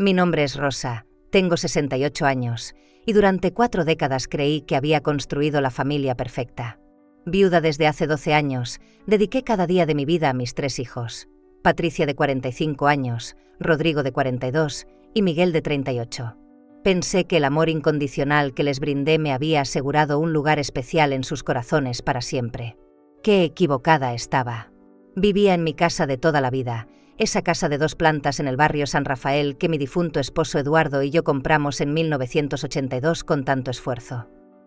Mi nombre es Rosa, tengo 68 años, y durante 4 décadas creí que había construido la familia perfecta. Viuda desde hace 12 años, dediqué cada día de mi vida a mis 3 hijos. Patricia de 45 años, Rodrigo de 42 y Miguel de 38. Pensé que el amor incondicional que les brindé me había asegurado un lugar especial en sus corazones para siempre. Qué equivocada estaba. Vivía en mi casa de toda la vida, esa casa de 2 plantas en el barrio San Rafael que mi difunto esposo Eduardo y yo compramos en 1982 con tanto esfuerzo.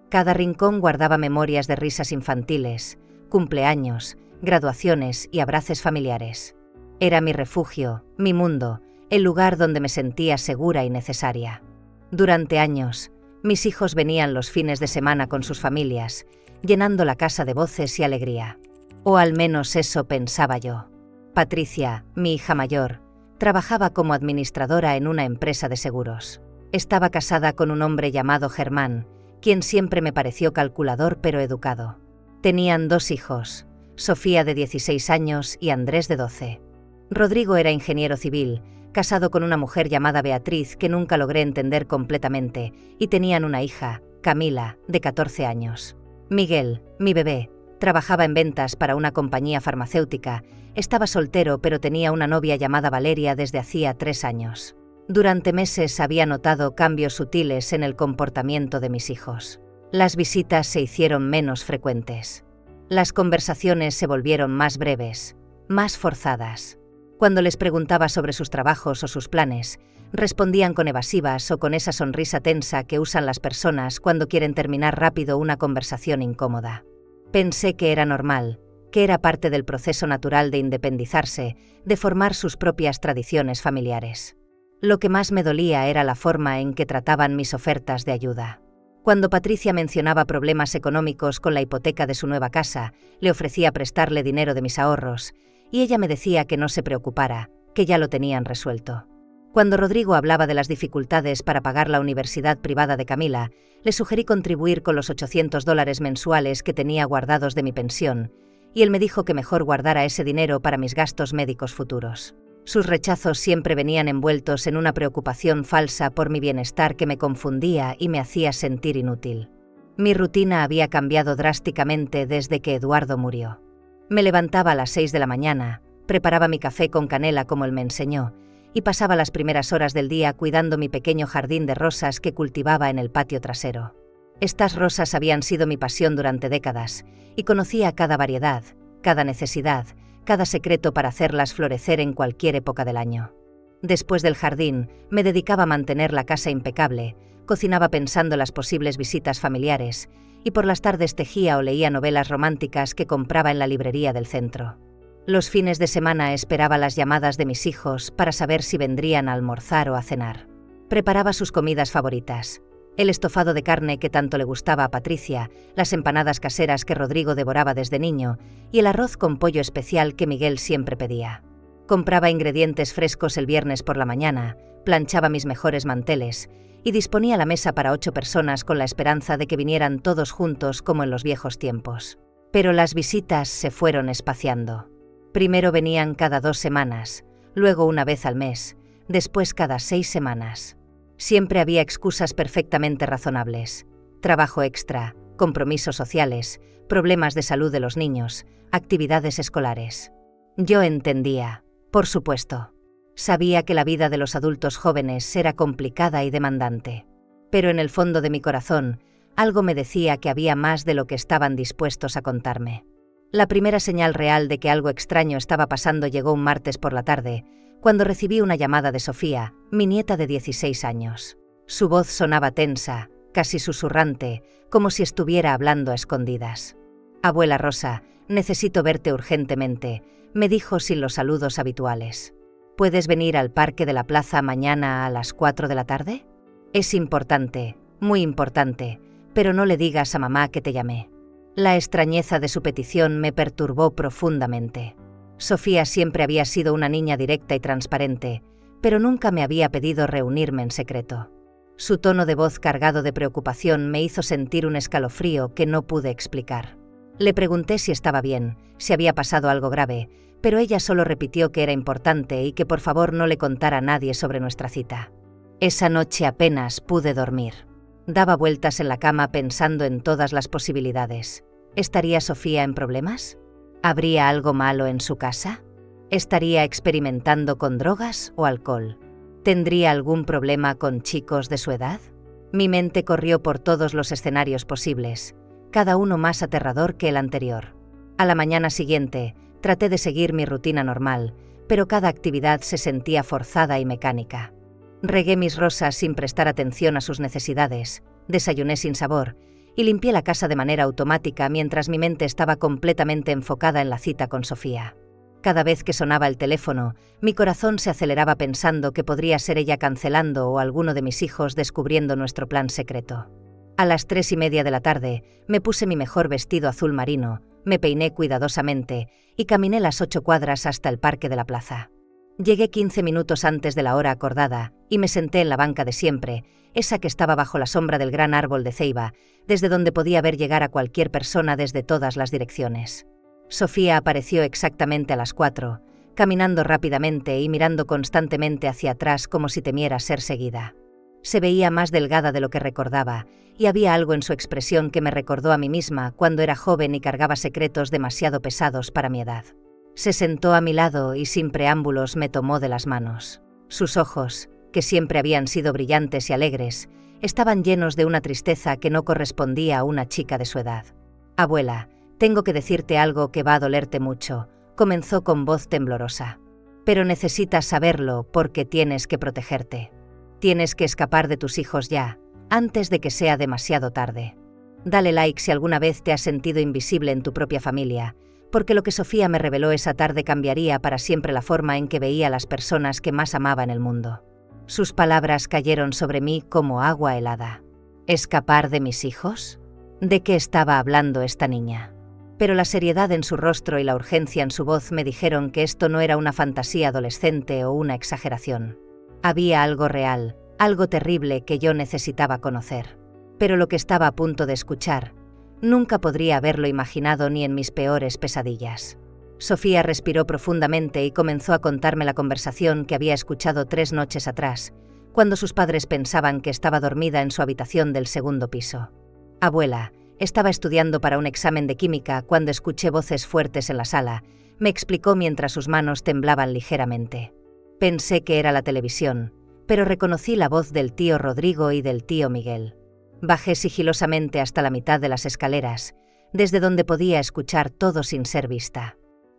Cada rincón guardaba memorias de risas infantiles, cumpleaños, graduaciones y abrazos familiares. Era mi refugio, mi mundo, el lugar donde me sentía segura y necesaria. Durante años, mis hijos venían los fines de semana con sus familias, llenando la casa de voces y alegría. O al menos eso pensaba yo. Patricia, mi hija mayor, trabajaba como administradora en una empresa de seguros. Estaba casada con un hombre llamado Germán, quien siempre me pareció calculador pero educado. Tenían 2 hijos, Sofía de 16 años y Andrés de 12. Rodrigo era ingeniero civil, casado con una mujer llamada Beatriz que nunca logré entender completamente, y tenían una hija, Camila, de 14 años. Miguel, mi bebé, trabajaba en ventas para una compañía farmacéutica, estaba soltero pero tenía una novia llamada Valeria desde hacía 3 años. Durante meses había notado cambios sutiles en el comportamiento de mis hijos. Las visitas se hicieron menos frecuentes. Las conversaciones se volvieron más breves, más forzadas. Cuando les preguntaba sobre sus trabajos o sus planes, respondían con evasivas o con esa sonrisa tensa que usan las personas cuando quieren terminar rápido una conversación incómoda. Pensé que era normal, que era parte del proceso natural de independizarse, de formar sus propias tradiciones familiares. Lo que más me dolía era la forma en que trataban mis ofertas de ayuda. Cuando Patricia mencionaba problemas económicos con la hipoteca de su nueva casa, le ofrecía prestarle dinero de mis ahorros, y ella me decía que no se preocupara, que ya lo tenían resuelto. Cuando Rodrigo hablaba de las dificultades para pagar la universidad privada de Camila, le sugerí contribuir con los $800 mensuales que tenía guardados de mi pensión, y él me dijo que mejor guardara ese dinero para mis gastos médicos futuros. Sus rechazos siempre venían envueltos en una preocupación falsa por mi bienestar que me confundía y me hacía sentir inútil. Mi rutina había cambiado drásticamente desde que Eduardo murió. Me levantaba a las 6 de la mañana, preparaba mi café con canela como él me enseñó, y pasaba las primeras horas del día cuidando mi pequeño jardín de rosas que cultivaba en el patio trasero. Estas rosas habían sido mi pasión durante décadas, y conocía cada variedad, cada necesidad, cada secreto para hacerlas florecer en cualquier época del año. Después del jardín, me dedicaba a mantener la casa impecable, cocinaba pensando en las posibles visitas familiares, y por las tardes tejía o leía novelas románticas que compraba en la librería del centro. Los fines de semana esperaba las llamadas de mis hijos para saber si vendrían a almorzar o a cenar. Preparaba sus comidas favoritas: el estofado de carne que tanto le gustaba a Patricia, las empanadas caseras que Rodrigo devoraba desde niño y el arroz con pollo especial que Miguel siempre pedía. Compraba ingredientes frescos el viernes por la mañana, planchaba mis mejores manteles y disponía la mesa para 8 personas con la esperanza de que vinieran todos juntos como en los viejos tiempos. Pero las visitas se fueron espaciando. Primero venían cada 2 semanas, luego una vez al mes, después cada 6 semanas. Siempre había excusas perfectamente razonables: trabajo extra, compromisos sociales, problemas de salud de los niños, actividades escolares. Yo entendía, por supuesto. Sabía que la vida de los adultos jóvenes era complicada y demandante. Pero en el fondo de mi corazón, algo me decía que había más de lo que estaban dispuestos a contarme. La primera señal real de que algo extraño estaba pasando llegó un martes por la tarde, cuando recibí una llamada de Sofía, mi nieta de 16 años. Su voz sonaba tensa, casi susurrante, como si estuviera hablando a escondidas. «Abuela Rosa, necesito verte urgentemente», me dijo sin los saludos habituales. «¿Puedes venir al parque de la plaza mañana a las 4 de la tarde? Es importante, muy importante, pero no le digas a mamá que te llamé». La extrañeza de su petición me perturbó profundamente. Sofía siempre había sido una niña directa y transparente, pero nunca me había pedido reunirme en secreto. Su tono de voz cargado de preocupación me hizo sentir un escalofrío que no pude explicar. Le pregunté si estaba bien, si había pasado algo grave, pero ella solo repitió que era importante y que por favor no le contara a nadie sobre nuestra cita. Esa noche apenas pude dormir. Daba vueltas en la cama pensando en todas las posibilidades. ¿Estaría Sofía en problemas? ¿Habría algo malo en su casa? ¿Estaría experimentando con drogas o alcohol? ¿Tendría algún problema con chicos de su edad? Mi mente corrió por todos los escenarios posibles, cada uno más aterrador que el anterior. A la mañana siguiente, traté de seguir mi rutina normal, pero cada actividad se sentía forzada y mecánica. Regué mis rosas sin prestar atención a sus necesidades, desayuné sin sabor y limpié la casa de manera automática mientras mi mente estaba completamente enfocada en la cita con Sofía. Cada vez que sonaba el teléfono, mi corazón se aceleraba pensando que podría ser ella cancelando o alguno de mis hijos descubriendo nuestro plan secreto. A las 3:30 de la tarde, me puse mi mejor vestido azul marino, me peiné cuidadosamente y caminé las 8 cuadras hasta el parque de la plaza. Llegué 15 minutos antes de la hora acordada y me senté en la banca de siempre, esa que estaba bajo la sombra del gran árbol de ceiba, desde donde podía ver llegar a cualquier persona desde todas las direcciones. Sofía apareció exactamente a las 4, caminando rápidamente y mirando constantemente hacia atrás como si temiera ser seguida. Se veía más delgada de lo que recordaba, y había algo en su expresión que me recordó a mí misma cuando era joven y cargaba secretos demasiado pesados para mi edad. Se sentó a mi lado y sin preámbulos me tomó de las manos. Sus ojos, que siempre habían sido brillantes y alegres, estaban llenos de una tristeza que no correspondía a una chica de su edad. «Abuela, tengo que decirte algo que va a dolerte mucho», comenzó con voz temblorosa. «Pero necesitas saberlo porque tienes que protegerte. Tienes que escapar de tus hijos ya, antes de que sea demasiado tarde. Dale like si alguna vez te has sentido invisible en tu propia familia, porque lo que Sofía me reveló esa tarde cambiaría para siempre la forma en que veía a las personas que más amaba en el mundo». Sus palabras cayeron sobre mí como agua helada. ¿Escapar de mis hijos? ¿De qué estaba hablando esta niña? Pero la seriedad en su rostro y la urgencia en su voz me dijeron que esto no era una fantasía adolescente o una exageración. Había algo real, algo terrible que yo necesitaba conocer. Pero lo que estaba a punto de escuchar, nunca podría haberlo imaginado ni en mis peores pesadillas. Sofía respiró profundamente y comenzó a contarme la conversación que había escuchado 3 noches atrás, cuando sus padres pensaban que estaba dormida en su habitación del segundo piso. «Abuela, estaba estudiando para un examen de química cuando escuché voces fuertes en la sala», me explicó mientras sus manos temblaban ligeramente. Pensé que era la televisión, pero reconocí la voz del tío Rodrigo y del tío Miguel. Bajé sigilosamente hasta la mitad de las escaleras, desde donde podía escuchar todo sin ser vista.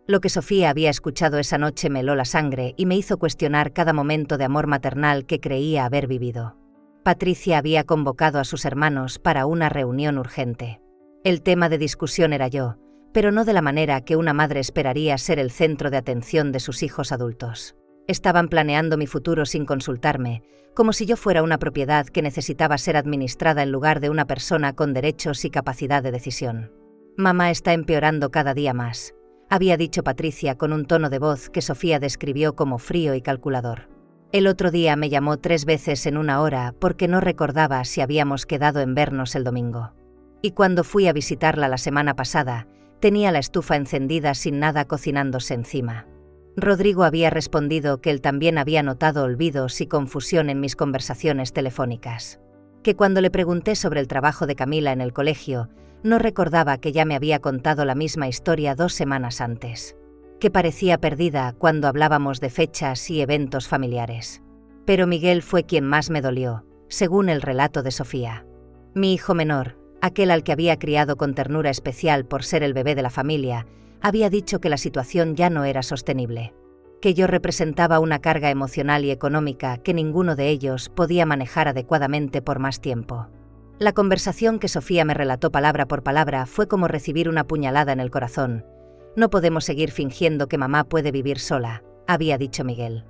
Lo que Sofía había escuchado esa noche me heló la sangre y me hizo cuestionar cada momento de amor maternal que creía haber vivido. Patricia había convocado a sus hermanos para una reunión urgente. El tema de discusión era yo, pero no de la manera que una madre esperaría ser el centro de atención de sus hijos adultos. Estaban planeando mi futuro sin consultarme, como si yo fuera una propiedad que necesitaba ser administrada en lugar de una persona con derechos y capacidad de decisión. «Mamá está empeorando cada día más», había dicho Patricia con un tono de voz que Sofía describió como frío y calculador. El otro día me llamó 3 veces en 1 hora porque no recordaba si habíamos quedado en vernos el domingo. Y cuando fui a visitarla la semana pasada, tenía la estufa encendida sin nada cocinándose encima. Rodrigo había respondido que él también había notado olvidos y confusión en mis conversaciones telefónicas. Que cuando le pregunté sobre el trabajo de Camila en el colegio, no recordaba que ya me había contado la misma historia 2 semanas antes. Que parecía perdida cuando hablábamos de fechas y eventos familiares. Pero Miguel fue quien más me dolió, según el relato de Sofía. Mi hijo menor, aquel al que había criado con ternura especial por ser el bebé de la familia, había dicho que la situación ya no era sostenible. Que yo representaba una carga emocional y económica que ninguno de ellos podía manejar adecuadamente por más tiempo. La conversación que Sofía me relató palabra por palabra fue como recibir una puñalada en el corazón. «No podemos seguir fingiendo que mamá puede vivir sola», había dicho Miguel.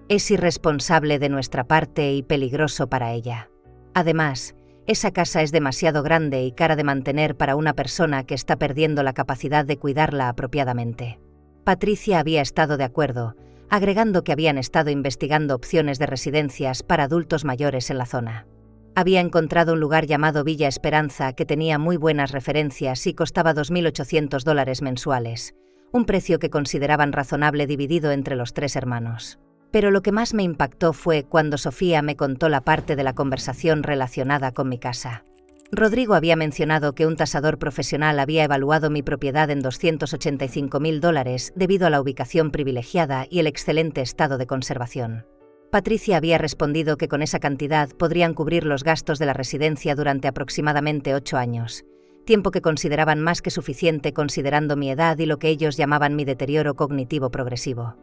«Es irresponsable de nuestra parte y peligroso para ella. Además, esa casa es demasiado grande y cara de mantener para una persona que está perdiendo la capacidad de cuidarla apropiadamente». Patricia había estado de acuerdo, agregando que habían estado investigando opciones de residencias para adultos mayores en la zona. Había encontrado un lugar llamado Villa Esperanza que tenía muy buenas referencias y costaba $2.800 mensuales, un precio que consideraban razonable dividido entre los 3 hermanos. Pero lo que más me impactó fue cuando Sofía me contó la parte de la conversación relacionada con mi casa. Rodrigo había mencionado que un tasador profesional había evaluado mi propiedad en $285.000 debido a la ubicación privilegiada y el excelente estado de conservación. Patricia había respondido que con esa cantidad podrían cubrir los gastos de la residencia durante aproximadamente 8 años, tiempo que consideraban más que suficiente considerando mi edad y lo que ellos llamaban mi deterioro cognitivo progresivo.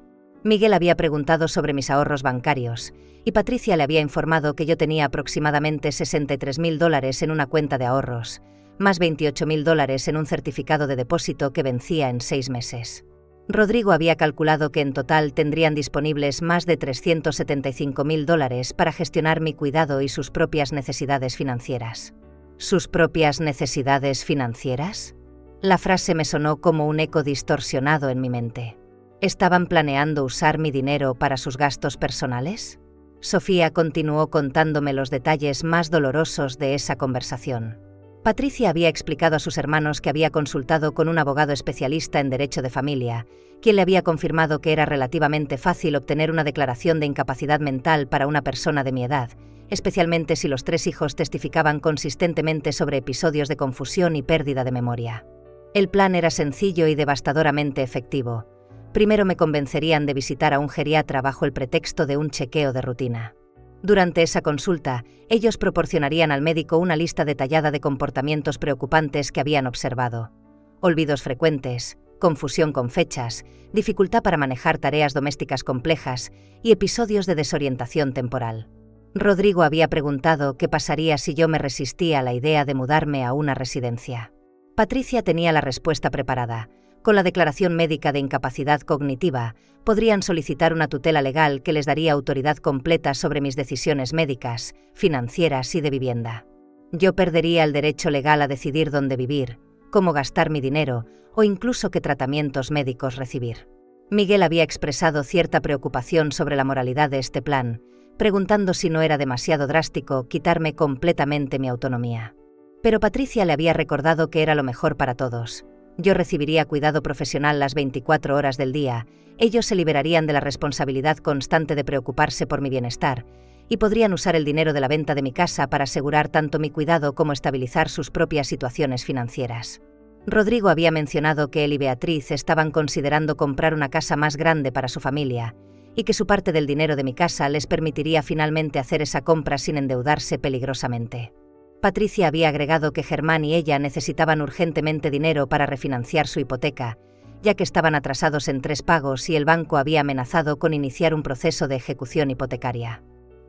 Miguel había preguntado sobre mis ahorros bancarios, y Patricia le había informado que yo tenía aproximadamente $63.000 en una cuenta de ahorros, más $28.000 en un certificado de depósito que vencía en 6 meses. Rodrigo había calculado que en total tendrían disponibles más de $375.000 para gestionar mi cuidado y sus propias necesidades financieras. ¿Sus propias necesidades financieras? La frase me sonó como un eco distorsionado en mi mente. ¿Estaban planeando usar mi dinero para sus gastos personales? Sofía continuó contándome los detalles más dolorosos de esa conversación. Patricia había explicado a sus hermanos que había consultado con un abogado especialista en derecho de familia, quien le había confirmado que era relativamente fácil obtener una declaración de incapacidad mental para una persona de mi edad, especialmente si los 3 hijos testificaban consistentemente sobre episodios de confusión y pérdida de memoria. El plan era sencillo y devastadoramente efectivo. Primero me convencerían de visitar a un geriatra bajo el pretexto de un chequeo de rutina. Durante esa consulta, ellos proporcionarían al médico una lista detallada de comportamientos preocupantes que habían observado: olvidos frecuentes, confusión con fechas, dificultad para manejar tareas domésticas complejas y episodios de desorientación temporal. Rodrigo había preguntado qué pasaría si yo me resistía a la idea de mudarme a una residencia. Patricia tenía la respuesta preparada. Con la declaración médica de incapacidad cognitiva, podrían solicitar una tutela legal que les daría autoridad completa sobre mis decisiones médicas, financieras y de vivienda. Yo perdería el derecho legal a decidir dónde vivir, cómo gastar mi dinero o incluso qué tratamientos médicos recibir. Miguel había expresado cierta preocupación sobre la moralidad de este plan, preguntando si no era demasiado drástico quitarme completamente mi autonomía. Pero Patricia le había recordado que era lo mejor para todos. Yo recibiría cuidado profesional las 24 horas del día, ellos se liberarían de la responsabilidad constante de preocuparse por mi bienestar, y podrían usar el dinero de la venta de mi casa para asegurar tanto mi cuidado como estabilizar sus propias situaciones financieras. Rodrigo había mencionado que él y Beatriz estaban considerando comprar una casa más grande para su familia, y que su parte del dinero de mi casa les permitiría finalmente hacer esa compra sin endeudarse peligrosamente. Patricia había agregado que Germán y ella necesitaban urgentemente dinero para refinanciar su hipoteca, ya que estaban atrasados en 3 pagos y el banco había amenazado con iniciar un proceso de ejecución hipotecaria.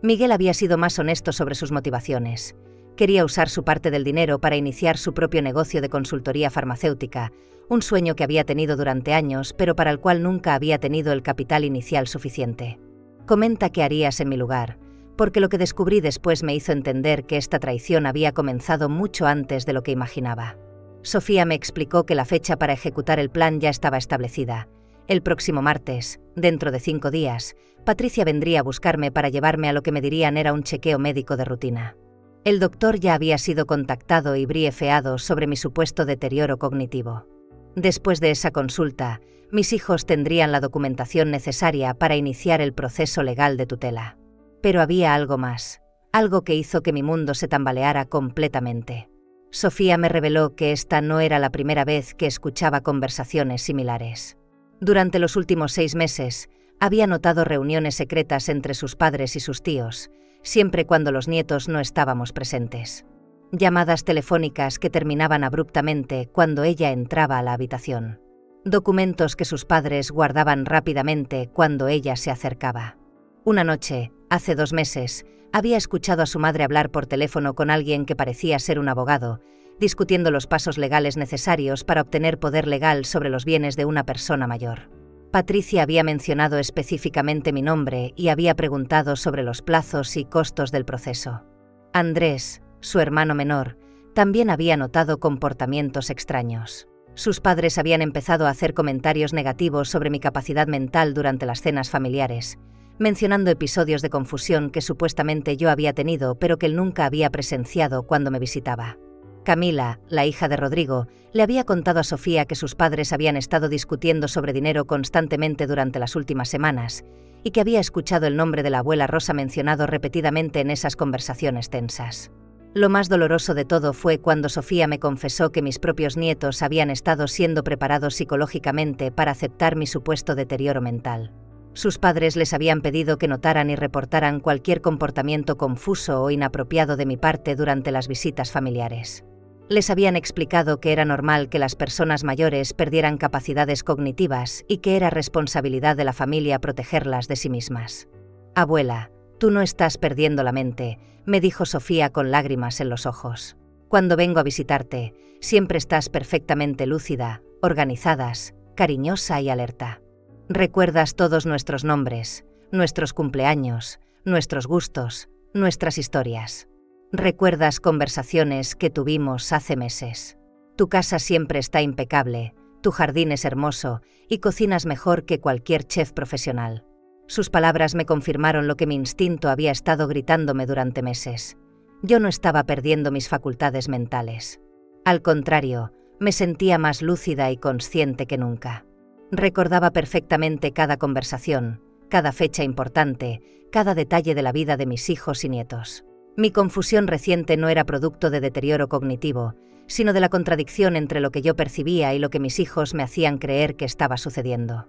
Miguel había sido más honesto sobre sus motivaciones. Quería usar su parte del dinero para iniciar su propio negocio de consultoría farmacéutica, un sueño que había tenido durante años, pero para el cual nunca había tenido el capital inicial suficiente. Comenta qué harías en mi lugar, porque lo que descubrí después me hizo entender que esta traición había comenzado mucho antes de lo que imaginaba. Sofía me explicó que la fecha para ejecutar el plan ya estaba establecida. El próximo martes, dentro de 5 días, Patricia vendría a buscarme para llevarme a lo que me dirían era un chequeo médico de rutina. El doctor ya había sido contactado y briefeado sobre mi supuesto deterioro cognitivo. Después de esa consulta, mis hijos tendrían la documentación necesaria para iniciar el proceso legal de tutela. Pero había algo más, algo que hizo que mi mundo se tambaleara completamente. Sofía me reveló que esta no era la primera vez que escuchaba conversaciones similares. Durante los últimos 6 meses, había notado reuniones secretas entre sus padres y sus tíos, siempre cuando los nietos no estábamos presentes. Llamadas telefónicas que terminaban abruptamente cuando ella entraba a la habitación. Documentos que sus padres guardaban rápidamente cuando ella se acercaba. Una noche, hace 2 meses, había escuchado a su madre hablar por teléfono con alguien que parecía ser un abogado, discutiendo los pasos legales necesarios para obtener poder legal sobre los bienes de una persona mayor. Patricia había mencionado específicamente mi nombre y había preguntado sobre los plazos y costos del proceso. Andrés, su hermano menor, también había notado comportamientos extraños. Sus padres habían empezado a hacer comentarios negativos sobre mi capacidad mental durante las cenas familiares, mencionando episodios de confusión que supuestamente yo había tenido pero que él nunca había presenciado cuando me visitaba. Camila, la hija de Rodrigo, le había contado a Sofía que sus padres habían estado discutiendo sobre dinero constantemente durante las últimas semanas y que había escuchado el nombre de la abuela Rosa mencionado repetidamente en esas conversaciones tensas. Lo más doloroso de todo fue cuando Sofía me confesó que mis propios nietos habían estado siendo preparados psicológicamente para aceptar mi supuesto deterioro mental. Sus padres les habían pedido que notaran y reportaran cualquier comportamiento confuso o inapropiado de mi parte durante las visitas familiares. Les habían explicado que era normal que las personas mayores perdieran capacidades cognitivas y que era responsabilidad de la familia protegerlas de sí mismas. «Abuela, tú no estás perdiendo la mente», me dijo Sofía con lágrimas en los ojos. «Cuando vengo a visitarte, siempre estás perfectamente lúcida, organizadas, cariñosa y alerta. Recuerdas todos nuestros nombres, nuestros cumpleaños, nuestros gustos, nuestras historias. Recuerdas conversaciones que tuvimos hace meses. Tu casa siempre está impecable, tu jardín es hermoso y cocinas mejor que cualquier chef profesional». Sus palabras me confirmaron lo que mi instinto había estado gritándome durante meses. Yo no estaba perdiendo mis facultades mentales. Al contrario, me sentía más lúcida y consciente que nunca. Recordaba perfectamente cada conversación, cada fecha importante, cada detalle de la vida de mis hijos y nietos. Mi confusión reciente no era producto de deterioro cognitivo, sino de la contradicción entre lo que yo percibía y lo que mis hijos me hacían creer que estaba sucediendo.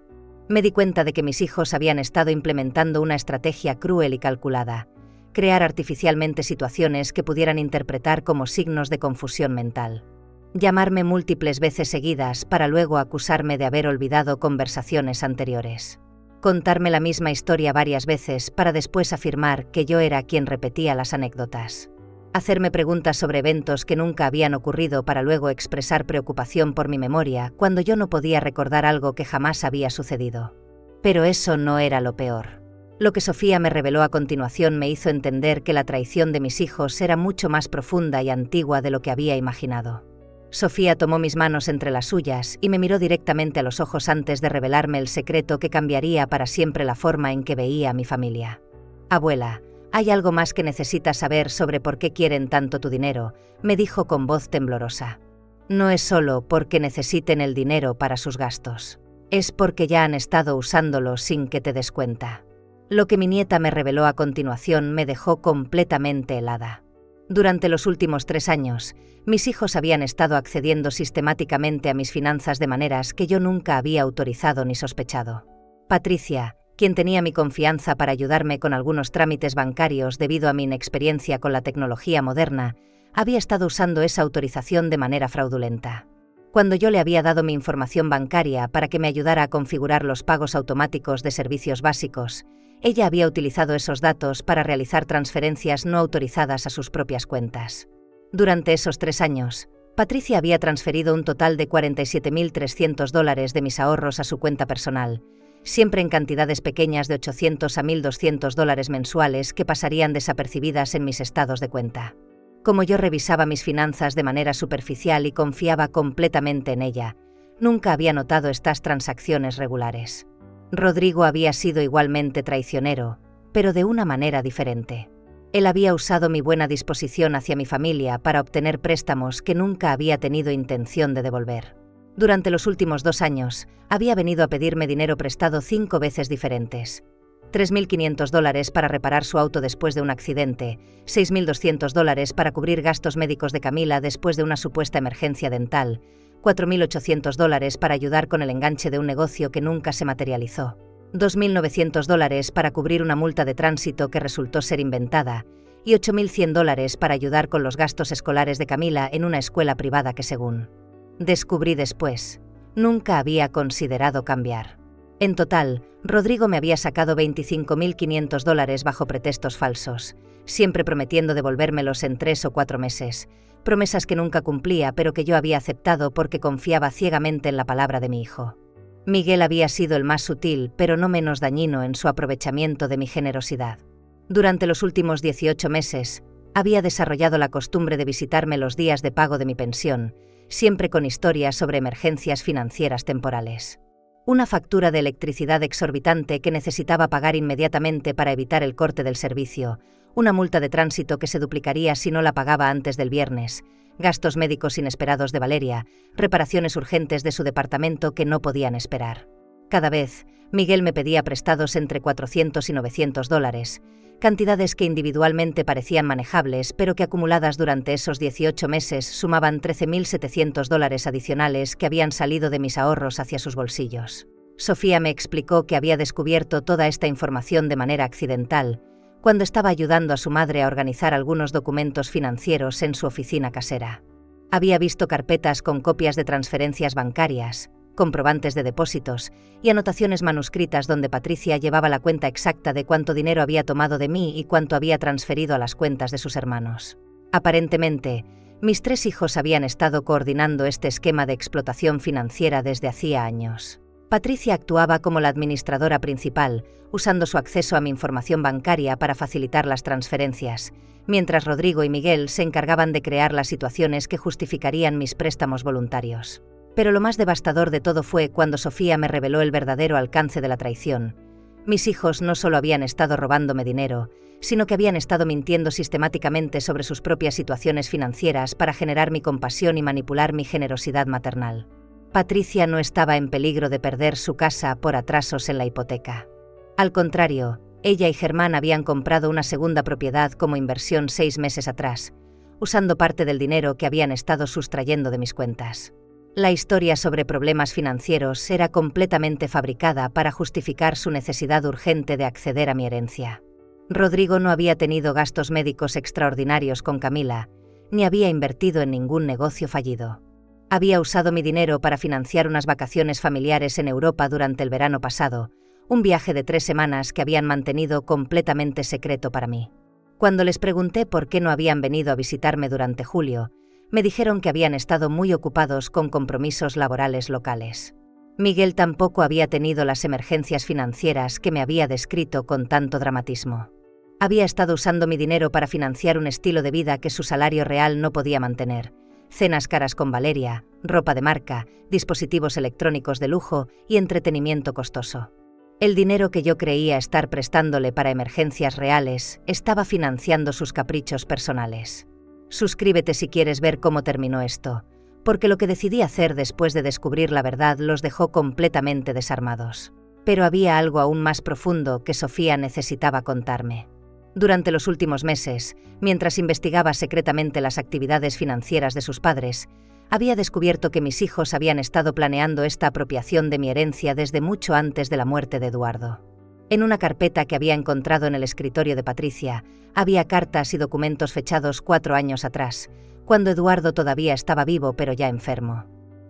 Me di cuenta de que mis hijos habían estado implementando una estrategia cruel y calculada: crear artificialmente situaciones que pudieran interpretar como signos de confusión mental. Llamarme múltiples veces seguidas para luego acusarme de haber olvidado conversaciones anteriores. Contarme la misma historia varias veces para después afirmar que yo era quien repetía las anécdotas. Hacerme preguntas sobre eventos que nunca habían ocurrido para luego expresar preocupación por mi memoria cuando yo no podía recordar algo que jamás había sucedido. Pero eso no era lo peor. Lo que Sofía me reveló a continuación me hizo entender que la traición de mis hijos era mucho más profunda y antigua de lo que había imaginado. Sofía tomó mis manos entre las suyas y me miró directamente a los ojos antes de revelarme el secreto que cambiaría para siempre la forma en que veía a mi familia. «Abuela, hay algo más que necesitas saber sobre por qué quieren tanto tu dinero», me dijo con voz temblorosa. «No es solo porque necesiten el dinero para sus gastos. Es porque ya han estado usándolo sin que te des cuenta». Lo que mi nieta me reveló a continuación me dejó completamente helada. Durante los últimos 3 años, mis hijos habían estado accediendo sistemáticamente a mis finanzas de maneras que yo nunca había autorizado ni sospechado. Patricia, quien tenía mi confianza para ayudarme con algunos trámites bancarios debido a mi inexperiencia con la tecnología moderna, había estado usando esa autorización de manera fraudulenta. Cuando yo le había dado mi información bancaria para que me ayudara a configurar los pagos automáticos de servicios básicos, ella había utilizado esos datos para realizar transferencias no autorizadas a sus propias cuentas. Durante esos 3 años, Patricia había transferido un total de $47.300 de mis ahorros a su cuenta personal, siempre en cantidades pequeñas de $800 a $1.200 mensuales que pasarían desapercibidas en mis estados de cuenta. Como yo revisaba mis finanzas de manera superficial y confiaba completamente en ella, nunca había notado estas transacciones regulares. Rodrigo había sido igualmente traicionero, pero de una manera diferente. Él había usado mi buena disposición hacia mi familia para obtener préstamos que nunca había tenido intención de devolver. Durante los últimos 2 años, había venido a pedirme dinero prestado 5 veces diferentes. $3.500 para reparar su auto después de un accidente, $6.200 para cubrir gastos médicos de Camila después de una supuesta emergencia dental, $4.800 para ayudar con el enganche de un negocio que nunca se materializó, $2.900 para cubrir una multa de tránsito que resultó ser inventada, y $8.100 para ayudar con los gastos escolares de Camila en una escuela privada que, según descubrí después, nunca había considerado cambiar. En total, Rodrigo me había sacado $25.500 bajo pretextos falsos, siempre prometiendo devolvérmelos en 3 o 4 meses, promesas que nunca cumplía pero que yo había aceptado porque confiaba ciegamente en la palabra de mi hijo. Miguel había sido el más sutil pero no menos dañino en su aprovechamiento de mi generosidad. Durante los últimos 18 meses, había desarrollado la costumbre de visitarme los días de pago de mi pensión, siempre con historias sobre emergencias financieras temporales. Una factura de electricidad exorbitante que necesitaba pagar inmediatamente para evitar el corte del servicio, una multa de tránsito que se duplicaría si no la pagaba antes del viernes, gastos médicos inesperados de Valeria, reparaciones urgentes de su departamento que no podían esperar. Cada vez, Miguel me pedía prestados entre 400 y 900 dólares, cantidades que individualmente parecían manejables, pero que acumuladas durante esos 18 meses sumaban 13.700 dólares adicionales que habían salido de mis ahorros hacia sus bolsillos. Sofía me explicó que había descubierto toda esta información de manera accidental, cuando estaba ayudando a su madre a organizar algunos documentos financieros en su oficina casera. Había visto carpetas con copias de transferencias bancarias, comprobantes de depósitos y anotaciones manuscritas donde Patricia llevaba la cuenta exacta de cuánto dinero había tomado de mí y cuánto había transferido a las cuentas de sus hermanos. Aparentemente, mis 3 hijos habían estado coordinando este esquema de explotación financiera desde hacía años. Patricia actuaba como la administradora principal, usando su acceso a mi información bancaria para facilitar las transferencias, mientras Rodrigo y Miguel se encargaban de crear las situaciones que justificarían mis préstamos voluntarios. Pero lo más devastador de todo fue cuando Sofía me reveló el verdadero alcance de la traición. Mis hijos no solo habían estado robándome dinero, sino que habían estado mintiendo sistemáticamente sobre sus propias situaciones financieras para generar mi compasión y manipular mi generosidad maternal. Patricia no estaba en peligro de perder su casa por atrasos en la hipoteca. Al contrario, ella y Germán habían comprado una segunda propiedad como inversión 6 meses atrás, usando parte del dinero que habían estado sustrayendo de mis cuentas. La historia sobre problemas financieros era completamente fabricada para justificar su necesidad urgente de acceder a mi herencia. Rodrigo no había tenido gastos médicos extraordinarios con Camila, ni había invertido en ningún negocio fallido. Había usado mi dinero para financiar unas vacaciones familiares en Europa durante el verano pasado, un viaje de 3 semanas que habían mantenido completamente secreto para mí. Cuando les pregunté por qué no habían venido a visitarme durante julio, me dijeron que habían estado muy ocupados con compromisos laborales locales. Miguel tampoco había tenido las emergencias financieras que me había descrito con tanto dramatismo. Había estado usando mi dinero para financiar un estilo de vida que su salario real no podía mantener: cenas caras con Valeria, ropa de marca, dispositivos electrónicos de lujo y entretenimiento costoso. El dinero que yo creía estar prestándole para emergencias reales estaba financiando sus caprichos personales. Suscríbete si quieres ver cómo terminó esto, porque lo que decidí hacer después de descubrir la verdad los dejó completamente desarmados. Pero había algo aún más profundo que Sofía necesitaba contarme. Durante los últimos meses, mientras investigaba secretamente las actividades financieras de sus padres, había descubierto que mis hijos habían estado planeando esta apropiación de mi herencia desde mucho antes de la muerte de Eduardo. En una carpeta que había encontrado en el escritorio de Patricia, había cartas y documentos fechados 4 años atrás, cuando Eduardo todavía estaba vivo pero ya enfermo.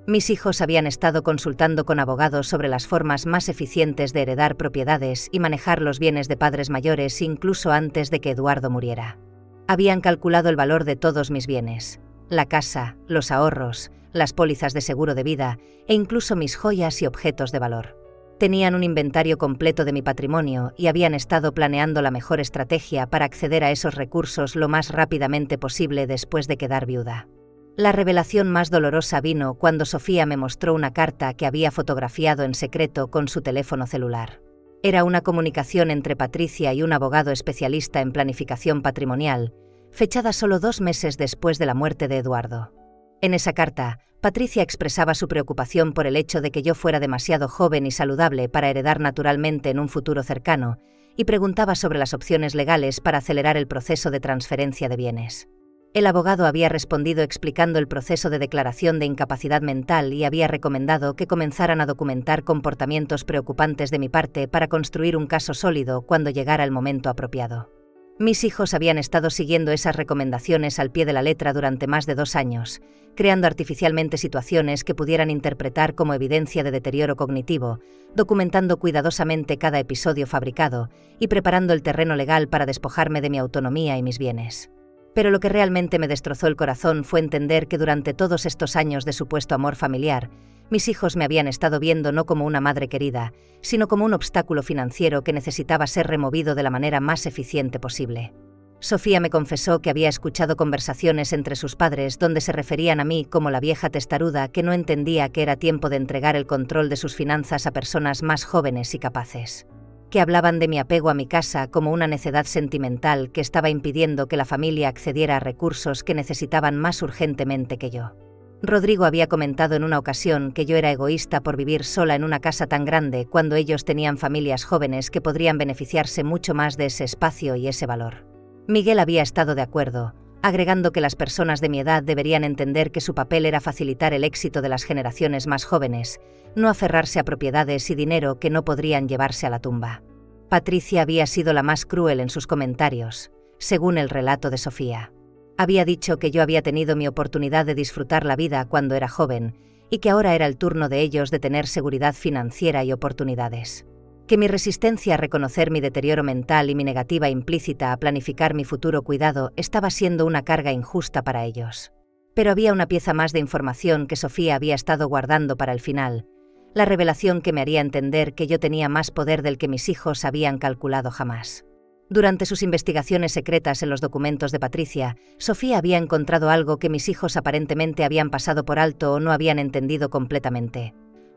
Mis hijos habían estado consultando con abogados sobre las formas más eficientes de heredar propiedades y manejar los bienes de padres mayores incluso antes de que Eduardo muriera. Habían calculado el valor de todos mis bienes: la casa, los ahorros, las pólizas de seguro de vida e incluso mis joyas y objetos de valor. Tenían un inventario completo de mi patrimonio y habían estado planeando la mejor estrategia para acceder a esos recursos lo más rápidamente posible después de quedar viuda. La revelación más dolorosa vino cuando Sofía me mostró una carta que había fotografiado en secreto con su teléfono celular. Era una comunicación entre Patricia y un abogado especialista en planificación patrimonial, fechada solo 2 meses después de la muerte de Eduardo. En esa carta, Patricia expresaba su preocupación por el hecho de que yo fuera demasiado joven y saludable para heredar naturalmente en un futuro cercano, y preguntaba sobre las opciones legales para acelerar el proceso de transferencia de bienes. El abogado había respondido explicando el proceso de declaración de incapacidad mental y había recomendado que comenzaran a documentar comportamientos preocupantes de mi parte para construir un caso sólido cuando llegara el momento apropiado. Mis hijos habían estado siguiendo esas recomendaciones al pie de la letra durante más de 2 años, creando artificialmente situaciones que pudieran interpretar como evidencia de deterioro cognitivo, documentando cuidadosamente cada episodio fabricado y preparando el terreno legal para despojarme de mi autonomía y mis bienes. Pero lo que realmente me destrozó el corazón fue entender que durante todos estos años de supuesto amor familiar, mis hijos me habían estado viendo no como una madre querida, sino como un obstáculo financiero que necesitaba ser removido de la manera más eficiente posible. Sofía me confesó que había escuchado conversaciones entre sus padres donde se referían a mí como la vieja testaruda que no entendía que era tiempo de entregar el control de sus finanzas a personas más jóvenes y capaces. que hablaban de mi apego a mi casa como una necedad sentimental que estaba impidiendo que la familia accediera a recursos que necesitaban más urgentemente que yo. Rodrigo había comentado en una ocasión que yo era egoísta por vivir sola en una casa tan grande cuando ellos tenían familias jóvenes que podrían beneficiarse mucho más de ese espacio y ese valor. Miguel había estado de acuerdo, agregando que las personas de mi edad deberían entender que su papel era facilitar el éxito de las generaciones más jóvenes, no aferrarse a propiedades y dinero que no podrían llevarse a la tumba. Patricia había sido la más cruel en sus comentarios, según el relato de Sofía. Había dicho que yo había tenido mi oportunidad de disfrutar la vida cuando era joven y que ahora era el turno de ellos de tener seguridad financiera y oportunidades. Que mi resistencia a reconocer mi deterioro mental y mi negativa implícita a planificar mi futuro cuidado estaba siendo una carga injusta para ellos. Pero había una pieza más de información que Sofía había estado guardando para el final, la revelación que me haría entender que yo tenía más poder del que mis hijos habían calculado jamás. Durante sus investigaciones secretas en los documentos de Patricia, Sofía había encontrado algo que mis hijos aparentemente habían pasado por alto o no habían entendido completamente.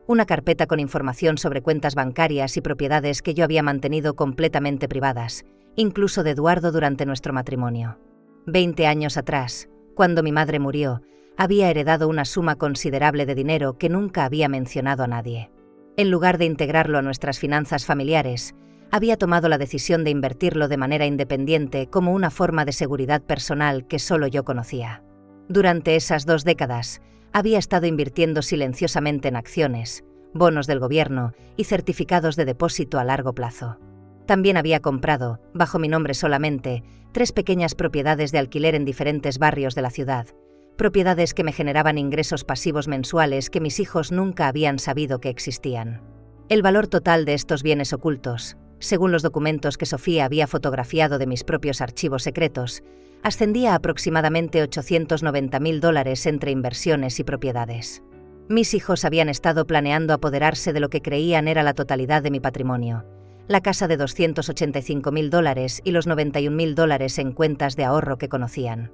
Una carpeta con información sobre cuentas bancarias y propiedades que yo había mantenido completamente privadas, incluso de Eduardo durante nuestro matrimonio. 20 años atrás, cuando mi madre murió, había heredado una suma considerable de dinero que nunca había mencionado a nadie. En lugar de integrarlo a nuestras finanzas familiares, había tomado la decisión de invertirlo de manera independiente como una forma de seguridad personal que solo yo conocía. Durante esas 2 décadas, había estado invirtiendo silenciosamente en acciones, bonos del gobierno y certificados de depósito a largo plazo. También había comprado, bajo mi nombre solamente, 3 pequeñas propiedades de alquiler en diferentes barrios de la ciudad, propiedades que me generaban ingresos pasivos mensuales que mis hijos nunca habían sabido que existían. El valor total de estos bienes ocultos, según los documentos que Sofía había fotografiado de mis propios archivos secretos, ascendía a aproximadamente $890.000 entre inversiones y propiedades. Mis hijos habían estado planeando apoderarse de lo que creían era la totalidad de mi patrimonio, la casa de $285.000 y los $91.000 en cuentas de ahorro que conocían.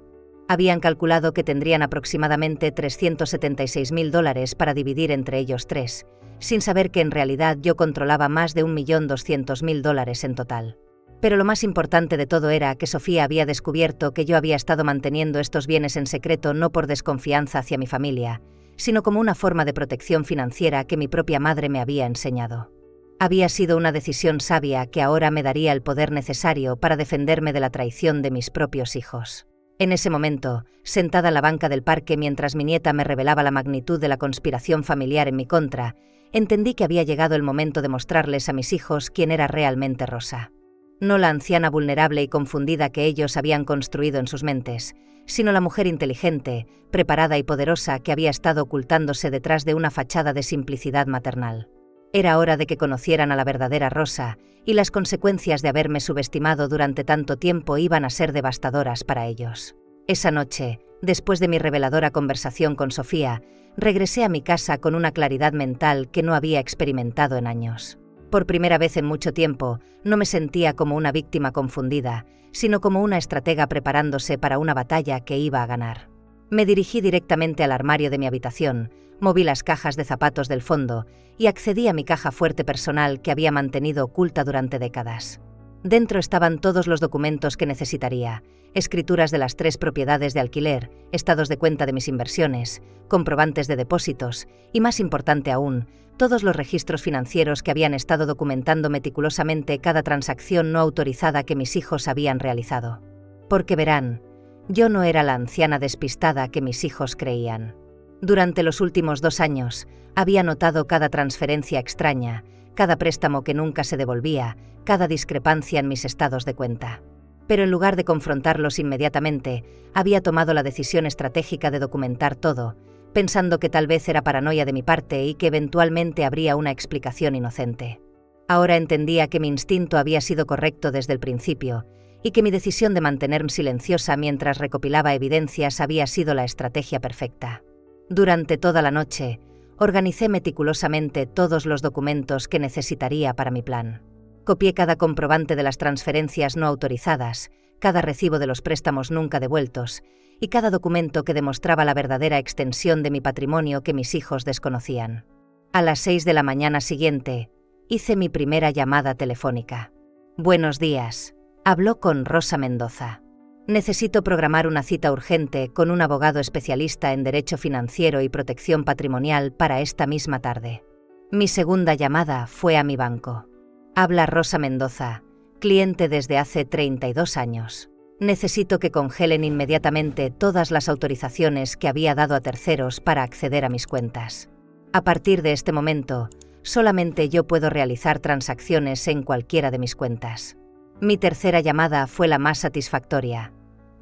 Habían calculado que tendrían aproximadamente $376.000 para dividir entre ellos 3, sin saber que en realidad yo controlaba más de $1.200.000 en total. Pero lo más importante de todo era que Sofía había descubierto que yo había estado manteniendo estos bienes en secreto no por desconfianza hacia mi familia, sino como una forma de protección financiera que mi propia madre me había enseñado. Había sido una decisión sabia que ahora me daría el poder necesario para defenderme de la traición de mis propios hijos. En ese momento, sentada en la banca del parque mientras mi nieta me revelaba la magnitud de la conspiración familiar en mi contra, entendí que había llegado el momento de mostrarles a mis hijos quién era realmente Rosa. No la anciana vulnerable y confundida que ellos habían construido en sus mentes, sino la mujer inteligente, preparada y poderosa que había estado ocultándose detrás de una fachada de simplicidad maternal. Era hora de que conocieran a la verdadera Rosa, y las consecuencias de haberme subestimado durante tanto tiempo iban a ser devastadoras para ellos. Esa noche, después de mi reveladora conversación con Sofía, regresé a mi casa con una claridad mental que no había experimentado en años. Por primera vez en mucho tiempo, no me sentía como una víctima confundida, sino como una estratega preparándose para una batalla que iba a ganar. Me dirigí directamente al armario de mi habitación, moví las cajas de zapatos del fondo y accedí a mi caja fuerte personal que había mantenido oculta durante décadas. Dentro estaban todos los documentos que necesitaría, escrituras de las 3 propiedades de alquiler, estados de cuenta de mis inversiones, comprobantes de depósitos y, más importante aún, todos los registros financieros que habían estado documentando meticulosamente cada transacción no autorizada que mis hijos habían realizado. Porque verán, yo no era la anciana despistada que mis hijos creían. Durante los últimos 2 años, había notado cada transferencia extraña, cada préstamo que nunca se devolvía, cada discrepancia en mis estados de cuenta. Pero en lugar de confrontarlos inmediatamente, había tomado la decisión estratégica de documentar todo, pensando que tal vez era paranoia de mi parte y que eventualmente habría una explicación inocente. Ahora entendía que mi instinto había sido correcto desde el principio, y que mi decisión de mantenerme silenciosa mientras recopilaba evidencias había sido la estrategia perfecta. Durante toda la noche, organicé meticulosamente todos los documentos que necesitaría para mi plan. Copié cada comprobante de las transferencias no autorizadas, cada recibo de los préstamos nunca devueltos, y cada documento que demostraba la verdadera extensión de mi patrimonio que mis hijos desconocían. A las 6 de la mañana siguiente, Hice mi primera llamada telefónica. Buenos días. Habló con Rosa Mendoza. Necesito programar una cita urgente con un abogado especialista en Derecho Financiero y Protección Patrimonial para esta misma tarde. Mi segunda llamada fue a mi banco. Habla Rosa Mendoza, cliente desde hace 32 años. Necesito que congelen inmediatamente todas las autorizaciones que había dado a terceros para acceder a mis cuentas. A partir de este momento, solamente yo puedo realizar transacciones en cualquiera de mis cuentas. Mi tercera llamada fue la más satisfactoria.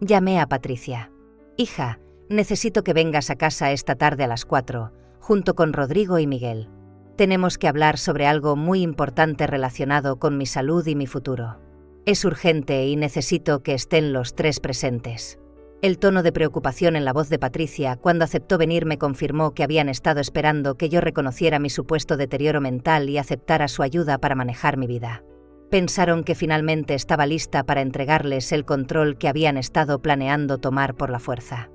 Llamé a Patricia. Hija, necesito que vengas a casa esta tarde a las 4, junto con Rodrigo y Miguel. Tenemos que hablar sobre algo muy importante relacionado con mi salud y mi futuro. Es urgente y necesito que estén los tres presentes. El tono de preocupación en la voz de Patricia cuando aceptó venir me confirmó que habían estado esperando que yo reconociera mi supuesto deterioro mental y aceptara su ayuda para manejar mi vida. Pensaron que finalmente estaba lista para entregarles el control que habían estado planeando tomar por la fuerza.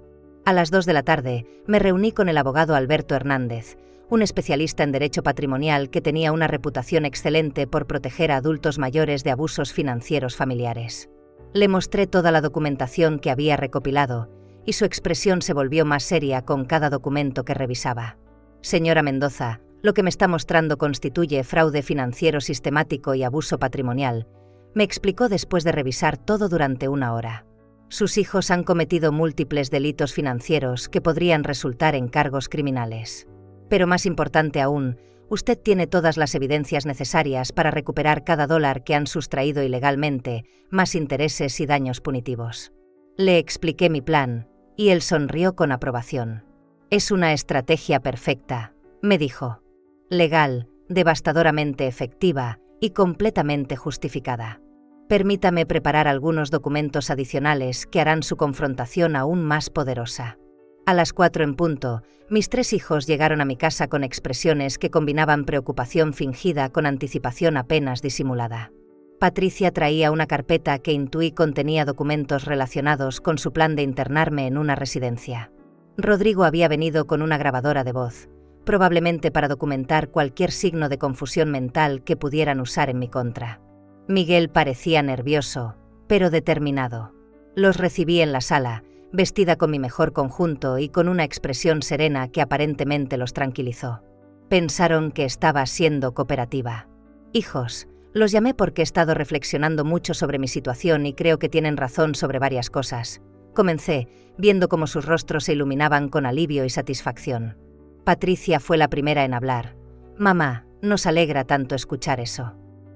A las 2 de la tarde me reuní con el abogado Alberto Hernández, un especialista en derecho patrimonial que tenía una reputación excelente por proteger a adultos mayores de abusos financieros familiares. Le mostré toda la documentación que había recopilado, y su expresión se volvió más seria con cada documento que revisaba. Señora Mendoza, lo que me está mostrando constituye fraude financiero sistemático y abuso patrimonial, me explicó después de revisar todo durante 1 hora. Sus hijos han cometido múltiples delitos financieros que podrían resultar en cargos criminales. Pero más importante aún, usted tiene todas las evidencias necesarias para recuperar cada dólar que han sustraído ilegalmente, más intereses y daños punitivos. Le expliqué mi plan, y él sonrió con aprobación. Es una estrategia perfecta, me dijo. Legal, devastadoramente efectiva y completamente justificada. Permítame preparar algunos documentos adicionales que harán su confrontación aún más poderosa. A las 4 en punto, mis 3 hijos llegaron a mi casa con expresiones que combinaban preocupación fingida con anticipación apenas disimulada. Patricia traía una carpeta que intuí contenía documentos relacionados con su plan de internarme en una residencia. Rodrigo había venido con una grabadora de voz, probablemente para documentar cualquier signo de confusión mental que pudieran usar en mi contra. Miguel parecía nervioso, pero determinado. Los recibí en la sala, vestida con mi mejor conjunto y con una expresión serena que aparentemente los tranquilizó. Pensaron que estaba siendo cooperativa. Hijos, los llamé porque he estado reflexionando mucho sobre mi situación y creo que tienen razón sobre varias cosas. Comencé, viendo cómo sus rostros se iluminaban con alivio y satisfacción. Patricia fue la primera en hablar. Mamá, nos alegra tanto escuchar eso.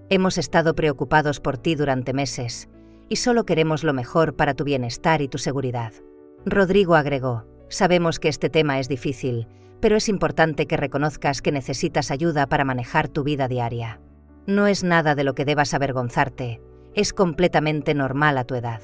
Hemos estado preocupados por ti durante meses, y solo queremos lo mejor para tu bienestar y tu seguridad. Rodrigo agregó, sabemos que este tema es difícil, pero es importante que reconozcas que necesitas ayuda para manejar tu vida diaria. No es nada de lo que debas avergonzarte, es completamente normal a tu edad.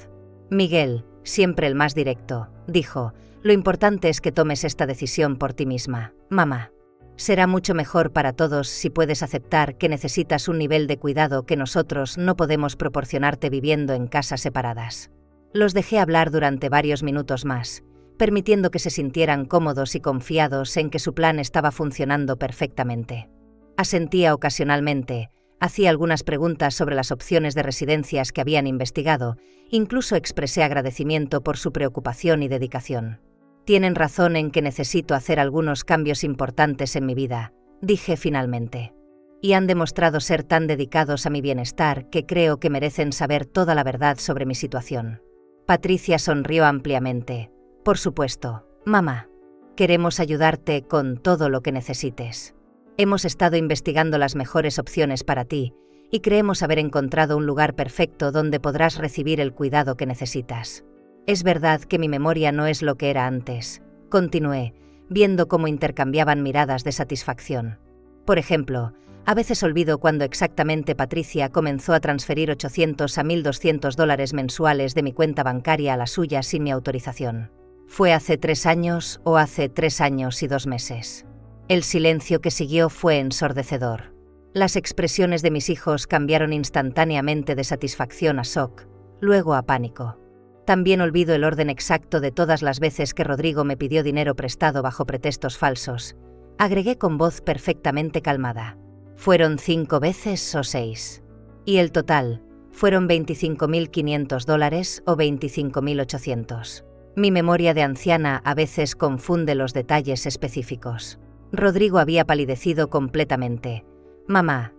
Miguel, siempre el más directo, dijo, lo importante es que tomes esta decisión por ti misma, mamá. Será mucho mejor para todos si puedes aceptar que necesitas un nivel de cuidado que nosotros no podemos proporcionarte viviendo en casas separadas. Los dejé hablar durante varios minutos más, permitiendo que se sintieran cómodos y confiados en que su plan estaba funcionando perfectamente. Asentía ocasionalmente, hacía algunas preguntas sobre las opciones de residencias que habían investigado, incluso expresé agradecimiento por su preocupación y dedicación. Tienen razón en que necesito hacer algunos cambios importantes en mi vida, dije finalmente. Y han demostrado ser tan dedicados a mi bienestar que creo que merecen saber toda la verdad sobre mi situación. Patricia sonrió ampliamente. Por supuesto, mamá. Queremos ayudarte con todo lo que necesites. Hemos estado investigando las mejores opciones para ti y creemos haber encontrado un lugar perfecto donde podrás recibir el cuidado que necesitas. Es verdad que mi memoria no es lo que era antes, continué, viendo cómo intercambiaban miradas de satisfacción. Por ejemplo, a veces olvido cuándo exactamente Patricia comenzó a transferir 800 a 1.200 dólares mensuales de mi cuenta bancaria a la suya sin mi autorización. ¿Fue hace 3 años o hace 3 años y 2 meses? El silencio que siguió fue ensordecedor. Las expresiones de mis hijos cambiaron instantáneamente de satisfacción a shock, luego a pánico. También olvido el orden exacto de todas las veces que Rodrigo me pidió dinero prestado bajo pretextos falsos. Agregué con voz perfectamente calmada. ¿Fueron 5 veces o 6? Y el total, ¿fueron $25.500 o $25.800? Mi memoria de anciana a veces confunde los detalles específicos. Rodrigo había palidecido completamente. Mamá,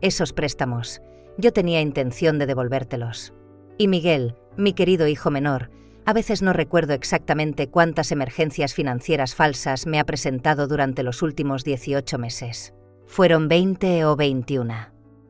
esos préstamos, yo tenía intención de devolvértelos. Y Miguel, mi querido hijo menor, a veces no recuerdo exactamente cuántas emergencias financieras falsas me ha presentado durante los últimos 18 meses. ¿Fueron 20 o 21?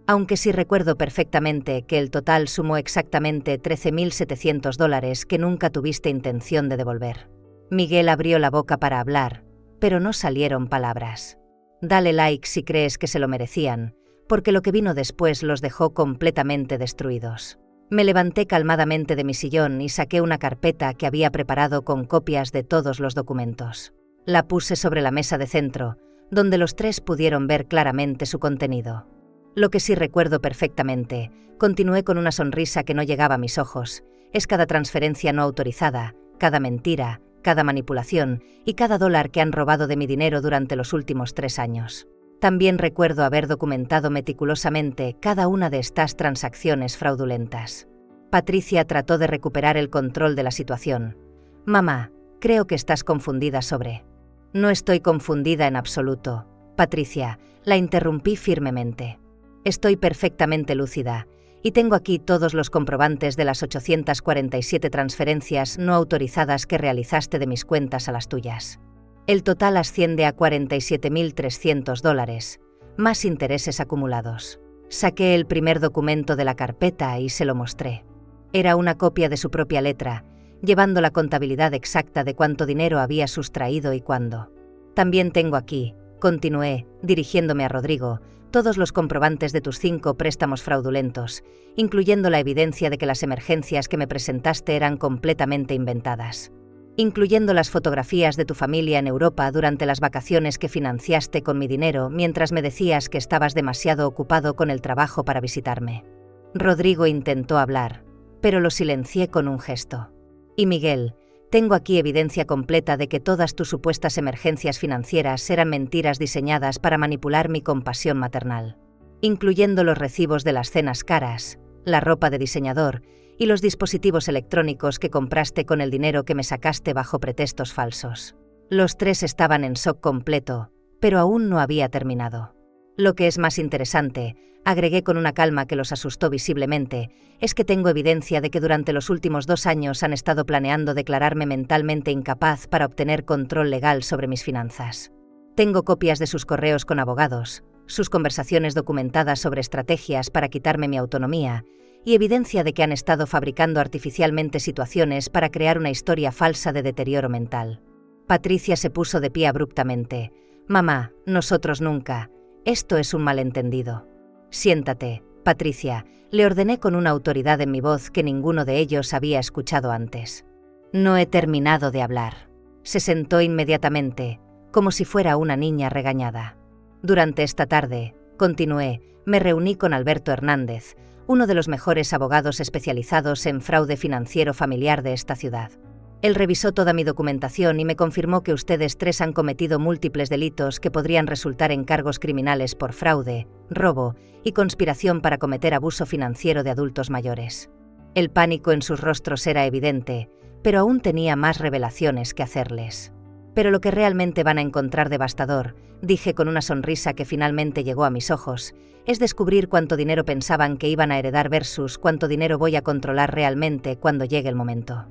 Aunque sí recuerdo perfectamente que el total sumó exactamente $13.700 que nunca tuviste intención de devolver. Miguel abrió la boca para hablar, pero no salieron palabras. Dale like si crees que se lo merecían, porque lo que vino después los dejó completamente destruidos. Me levanté calmadamente de mi sillón y saqué una carpeta que había preparado con copias de todos los documentos. La puse sobre la mesa de centro, donde los tres pudieron ver claramente su contenido. Lo que sí recuerdo perfectamente, continué con una sonrisa que no llegaba a mis ojos, es cada transferencia no autorizada, cada mentira, cada manipulación y cada dólar que han robado de mi dinero durante los últimos 3 años. También recuerdo haber documentado meticulosamente cada una de estas transacciones fraudulentas. Patricia trató de recuperar el control de la situación. Mamá, creo que estás confundida sobre... No estoy confundida en absoluto. Patricia, la interrumpí firmemente. Estoy perfectamente lúcida, y tengo aquí todos los comprobantes de las 847 transferencias no autorizadas que realizaste de mis cuentas a las tuyas. El total asciende a $47.300, más intereses acumulados. Saqué el primer documento de la carpeta y se lo mostré. Era una copia de su propia letra, llevando la contabilidad exacta de cuánto dinero había sustraído y cuándo. También tengo aquí, continué, dirigiéndome a Rodrigo, todos los comprobantes de tus 5 préstamos fraudulentos, incluyendo la evidencia de que las emergencias que me presentaste eran completamente inventadas. Incluyendo las fotografías de tu familia en Europa durante las vacaciones que financiaste con mi dinero mientras me decías que estabas demasiado ocupado con el trabajo para visitarme. Rodrigo intentó hablar, pero lo silencié con un gesto. Y Miguel, tengo aquí evidencia completa de que todas tus supuestas emergencias financieras eran mentiras diseñadas para manipular mi compasión maternal, incluyendo los recibos de las cenas caras, la ropa de diseñador y los dispositivos electrónicos que compraste con el dinero que me sacaste bajo pretextos falsos. Los 3 estaban en shock completo, pero aún no había terminado. Lo que es más interesante, agregué con una calma que los asustó visiblemente, es que tengo evidencia de que durante los últimos 2 años han estado planeando declararme mentalmente incapaz para obtener control legal sobre mis finanzas. Tengo copias de sus correos con abogados, sus conversaciones documentadas sobre estrategias para quitarme mi autonomía, y evidencia de que han estado fabricando artificialmente situaciones para crear una historia falsa de deterioro mental. Patricia se puso de pie abruptamente. Mamá, nosotros nunca. Esto es un malentendido. Siéntate, Patricia, le ordené con una autoridad en mi voz que ninguno de ellos había escuchado antes. No he terminado de hablar. Se sentó inmediatamente, como si fuera una niña regañada. Durante esta tarde, continué, me reuní con Alberto Hernández, uno de los mejores abogados especializados en fraude financiero familiar de esta ciudad. Él revisó toda mi documentación y me confirmó que ustedes 3 han cometido múltiples delitos que podrían resultar en cargos criminales por fraude, robo y conspiración para cometer abuso financiero de adultos mayores. El pánico en sus rostros era evidente, pero aún tenía más revelaciones que hacerles. Pero lo que realmente van a encontrar devastador, dije con una sonrisa que finalmente llegó a mis ojos, es descubrir cuánto dinero pensaban que iban a heredar versus cuánto dinero voy a controlar realmente cuando llegue el momento.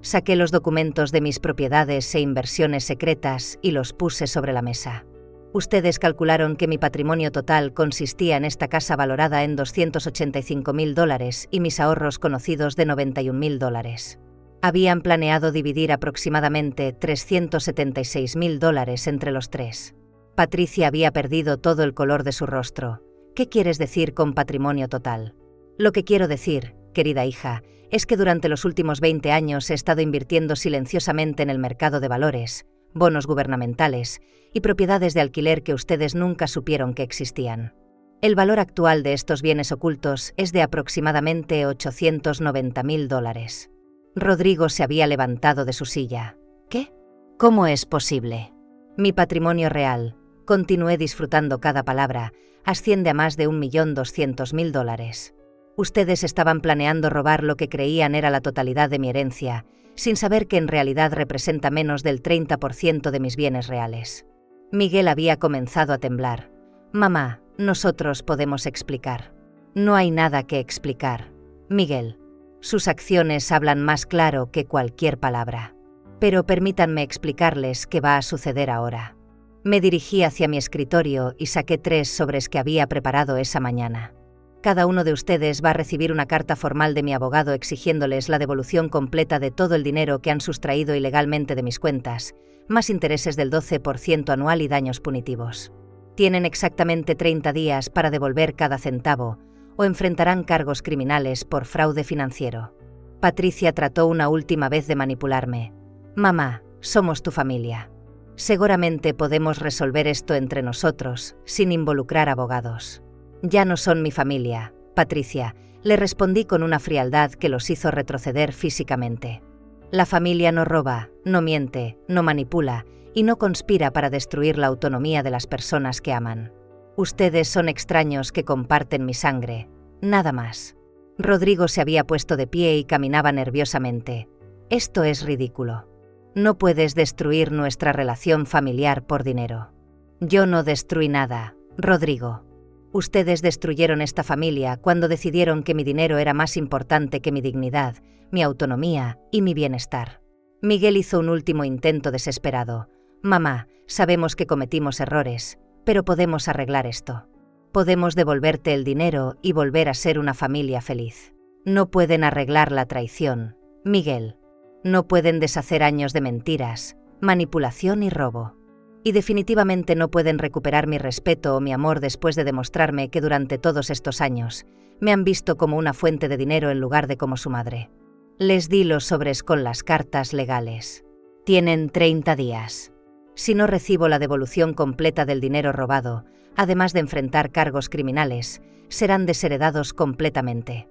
Saqué los documentos de mis propiedades e inversiones secretas y los puse sobre la mesa. Ustedes calcularon que mi patrimonio total consistía en esta casa valorada en $285.000 y mis ahorros conocidos de $91.000. Habían planeado dividir aproximadamente $376.000 entre los 3. Patricia había perdido todo el color de su rostro. ¿Qué quieres decir con patrimonio total? Lo que quiero decir, querida hija, es que durante los últimos 20 años he estado invirtiendo silenciosamente en el mercado de valores, bonos gubernamentales y propiedades de alquiler que ustedes nunca supieron que existían. El valor actual de estos bienes ocultos es de aproximadamente $890.000. Rodrigo se había levantado de su silla. ¿Qué? ¿Cómo es posible? Mi patrimonio real, Continué disfrutando cada palabra. Asciende a más de $1.200.000. Ustedes estaban planeando robar lo que creían era la totalidad de mi herencia, sin saber que en realidad representa menos del 30% de mis bienes reales. Miguel había comenzado a temblar. Mamá, nosotros podemos explicar. No hay nada que explicar. Miguel. Sus acciones hablan más claro que cualquier palabra. Pero permítanme explicarles qué va a suceder ahora. Me dirigí hacia mi escritorio y saqué 3 sobres que había preparado esa mañana. Cada uno de ustedes va a recibir una carta formal de mi abogado exigiéndoles la devolución completa de todo el dinero que han sustraído ilegalmente de mis cuentas, más intereses del 12% anual y daños punitivos. Tienen exactamente 30 días para devolver cada centavo, o enfrentarán cargos criminales por fraude financiero. Patricia trató una última vez de manipularme. Mamá, somos tu familia. Seguramente podemos resolver esto entre nosotros, sin involucrar abogados. Ya no son mi familia, Patricia, le respondí con una frialdad que los hizo retroceder físicamente. La familia no roba, no miente, no manipula y no conspira para destruir la autonomía de las personas que aman. Ustedes son extraños que comparten mi sangre, nada más. Rodrigo se había puesto de pie y caminaba nerviosamente. Esto es ridículo. No puedes destruir nuestra relación familiar por dinero. Yo no destruí nada, Rodrigo. Ustedes destruyeron esta familia cuando decidieron que mi dinero era más importante que mi dignidad, mi autonomía y mi bienestar. Miguel hizo un último intento desesperado. Mamá, sabemos que cometimos errores, pero podemos arreglar esto. Podemos devolverte el dinero y volver a ser una familia feliz. No pueden arreglar la traición, Miguel. No pueden deshacer años de mentiras, manipulación y robo. Y definitivamente no pueden recuperar mi respeto o mi amor después de demostrarme que durante todos estos años me han visto como una fuente de dinero en lugar de como su madre. Les di los sobres con las cartas legales. Tienen 30 días. Si no recibo la devolución completa del dinero robado, además de enfrentar cargos criminales, serán desheredados completamente.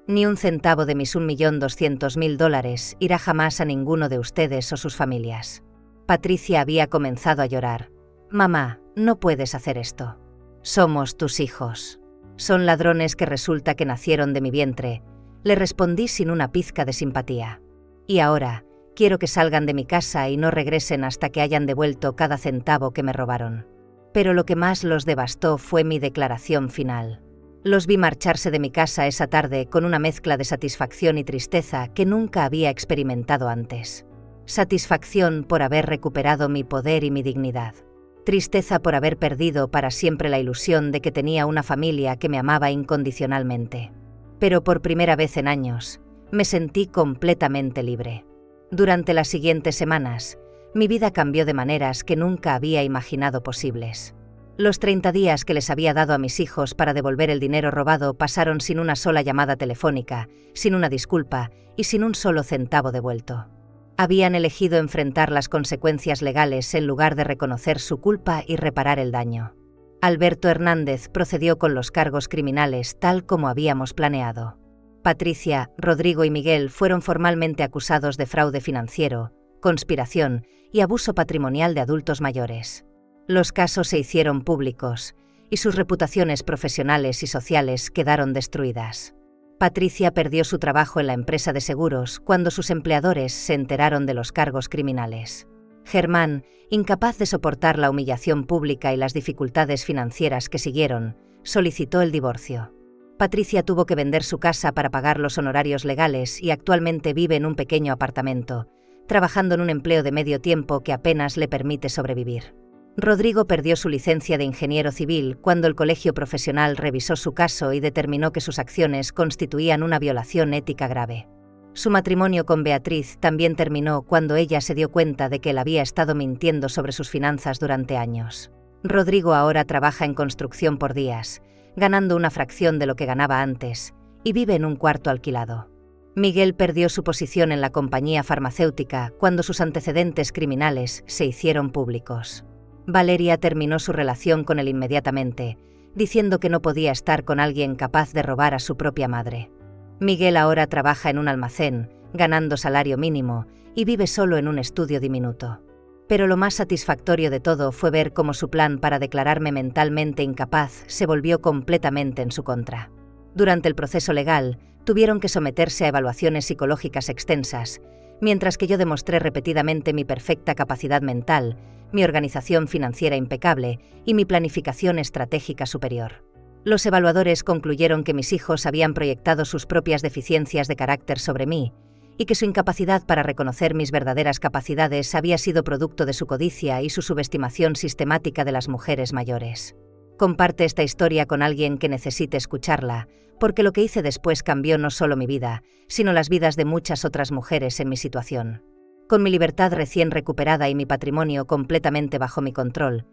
Ni un centavo de mis $1.200.000 irá jamás a ninguno de ustedes o sus familias. Patricia había comenzado a llorar. Mamá, no puedes hacer esto. Somos tus hijos. Son ladrones que resulta que nacieron de mi vientre, le respondí sin una pizca de simpatía. Y ahora, quiero que salgan de mi casa y no regresen hasta que hayan devuelto cada centavo que me robaron. Pero lo que más los devastó fue mi declaración final. Los vi marcharse de mi casa esa tarde con una mezcla de satisfacción y tristeza que nunca había experimentado antes. Satisfacción por haber recuperado mi poder y mi dignidad. Tristeza por haber perdido para siempre la ilusión de que tenía una familia que me amaba incondicionalmente. Pero por primera vez en años, me sentí completamente libre. Durante las siguientes semanas, mi vida cambió de maneras que nunca había imaginado posibles. Los 30 días que les había dado a mis hijos para devolver el dinero robado pasaron sin una sola llamada telefónica, sin una disculpa y sin un solo centavo devuelto. Habían elegido enfrentar las consecuencias legales en lugar de reconocer su culpa y reparar el daño. Alberto Hernández procedió con los cargos criminales tal como habíamos planeado. Patricia, Rodrigo y Miguel fueron formalmente acusados de fraude financiero, conspiración y abuso patrimonial de adultos mayores. Los casos se hicieron públicos y sus reputaciones profesionales y sociales quedaron destruidas. Patricia perdió su trabajo en la empresa de seguros cuando sus empleadores se enteraron de los cargos criminales. Germán, incapaz de soportar la humillación pública y las dificultades financieras que siguieron, solicitó el divorcio. Patricia tuvo que vender su casa para pagar los honorarios legales y actualmente vive en un pequeño apartamento, trabajando en un empleo de medio tiempo que apenas le permite sobrevivir. Rodrigo perdió su licencia de ingeniero civil cuando el colegio profesional revisó su caso y determinó que sus acciones constituían una violación ética grave. Su matrimonio con Beatriz también terminó cuando ella se dio cuenta de que él había estado mintiendo sobre sus finanzas durante años. Rodrigo ahora trabaja en construcción por días, ganando una fracción de lo que ganaba antes, y vive en un cuarto alquilado. Miguel perdió su posición en la compañía farmacéutica cuando sus antecedentes criminales se hicieron públicos. Valeria terminó su relación con él inmediatamente, diciendo que no podía estar con alguien capaz de robar a su propia madre. Miguel ahora trabaja en un almacén, ganando salario mínimo, y vive solo en un estudio diminuto. Pero lo más satisfactorio de todo fue ver cómo su plan para declararme mentalmente incapaz se volvió completamente en su contra. Durante el proceso legal, tuvieron que someterse a evaluaciones psicológicas extensas, mientras que yo demostré repetidamente mi perfecta capacidad mental, mi organización financiera impecable y mi planificación estratégica superior. Los evaluadores concluyeron que mis hijos habían proyectado sus propias deficiencias de carácter sobre mí, y que su incapacidad para reconocer mis verdaderas capacidades había sido producto de su codicia y su subestimación sistemática de las mujeres mayores. Comparte esta historia con alguien que necesite escucharla, porque lo que hice después cambió no solo mi vida, sino las vidas de muchas otras mujeres en mi situación. Con mi libertad recién recuperada y mi patrimonio completamente bajo mi control,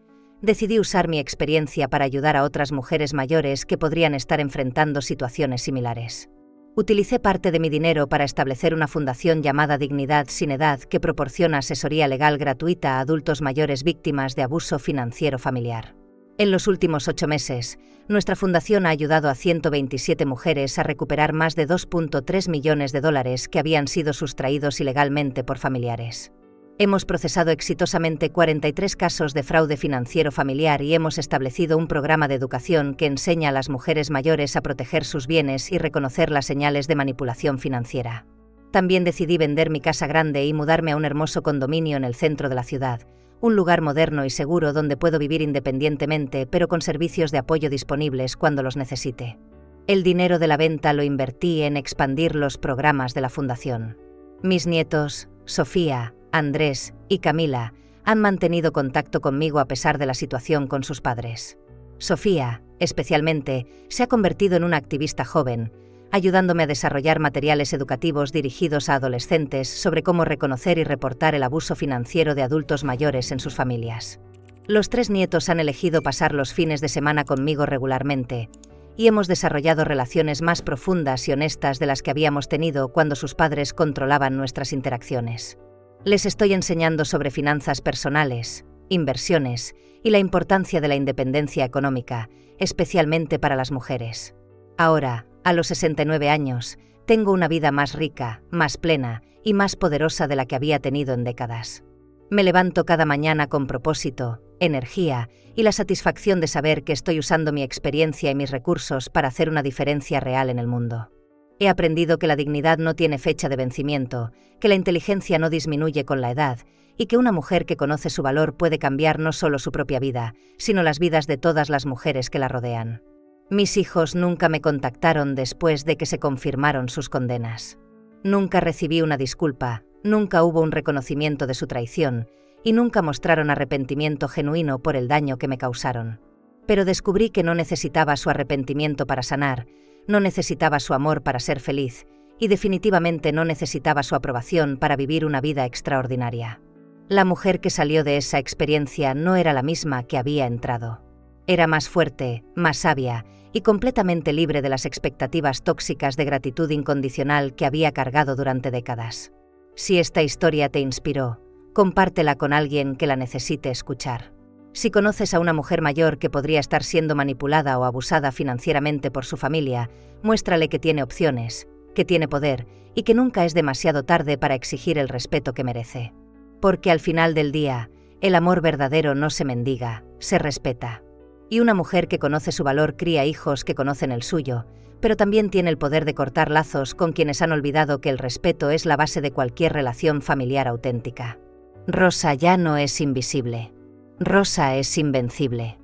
decidí usar mi experiencia para ayudar a otras mujeres mayores que podrían estar enfrentando situaciones similares. Utilicé parte de mi dinero para establecer una fundación llamada Dignidad Sin Edad que proporciona asesoría legal gratuita a adultos mayores víctimas de abuso financiero familiar. En los últimos 8 meses, nuestra fundación ha ayudado a 127 mujeres a recuperar más de $2.3 millones que habían sido sustraídos ilegalmente por familiares. Hemos procesado exitosamente 43 casos de fraude financiero familiar y hemos establecido un programa de educación que enseña a las mujeres mayores a proteger sus bienes y reconocer las señales de manipulación financiera. También decidí vender mi casa grande y mudarme a un hermoso condominio en el centro de la ciudad, un lugar moderno y seguro donde puedo vivir independientemente pero con servicios de apoyo disponibles cuando los necesite. El dinero de la venta lo invertí en expandir los programas de la fundación. Mis nietos, Sofía, Andrés y Camila, han mantenido contacto conmigo a pesar de la situación con sus padres. Sofía, especialmente, se ha convertido en una activista joven, ayudándome a desarrollar materiales educativos dirigidos a adolescentes sobre cómo reconocer y reportar el abuso financiero de adultos mayores en sus familias. Los 3 nietos han elegido pasar los fines de semana conmigo regularmente, y hemos desarrollado relaciones más profundas y honestas de las que habíamos tenido cuando sus padres controlaban nuestras interacciones. Les estoy enseñando sobre finanzas personales, inversiones y la importancia de la independencia económica, especialmente para las mujeres. Ahora, a los 69 años, tengo una vida más rica, más plena y más poderosa de la que había tenido en décadas. Me levanto cada mañana con propósito, energía y la satisfacción de saber que estoy usando mi experiencia y mis recursos para hacer una diferencia real en el mundo. He aprendido que la dignidad no tiene fecha de vencimiento, que la inteligencia no disminuye con la edad y que una mujer que conoce su valor puede cambiar no solo su propia vida, sino las vidas de todas las mujeres que la rodean. Mis hijos nunca me contactaron después de que se confirmaron sus condenas. Nunca recibí una disculpa, nunca hubo un reconocimiento de su traición y nunca mostraron arrepentimiento genuino por el daño que me causaron. Pero descubrí que no necesitaba su arrepentimiento para sanar, no necesitaba su amor para ser feliz y definitivamente no necesitaba su aprobación para vivir una vida extraordinaria. La mujer que salió de esa experiencia no era la misma que había entrado. Era más fuerte, más sabia y completamente libre de las expectativas tóxicas de gratitud incondicional que había cargado durante décadas. Si esta historia te inspiró, compártela con alguien que la necesite escuchar. Si conoces a una mujer mayor que podría estar siendo manipulada o abusada financieramente por su familia, muéstrale que tiene opciones, que tiene poder y que nunca es demasiado tarde para exigir el respeto que merece. Porque al final del día, el amor verdadero no se mendiga, se respeta. Y una mujer que conoce su valor cría hijos que conocen el suyo, pero también tiene el poder de cortar lazos con quienes han olvidado que el respeto es la base de cualquier relación familiar auténtica. Rosa ya no es invisible. Rosa es invencible.